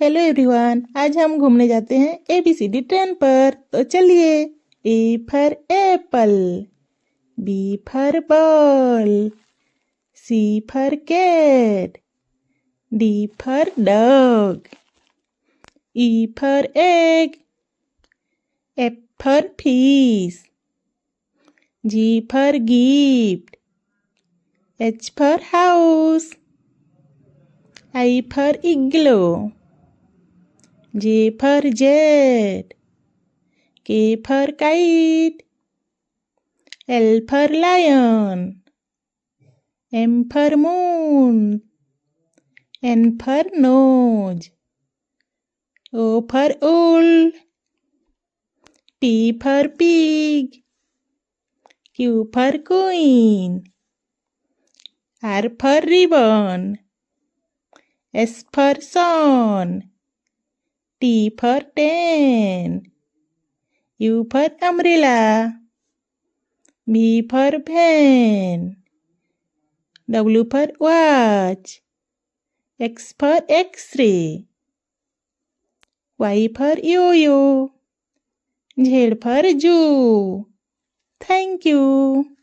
Hello everyone, आज हम घूमने जाते हैं ABCD ट्रेन पर। तो चलिए। A for apple, B for ball, C for cat, D for dog, E for egg, F for fish, G for gift, H for house, I for igloo, J for jet, K for kite, L for lion, M for moon, N for nose, O for owl, P for pig, Q for queen, R for ribbon, S for sun, T for ten, U for umbrella, V for van, W for watch, X for X-ray, Y for yo-yo, Z for zoo. Thank you.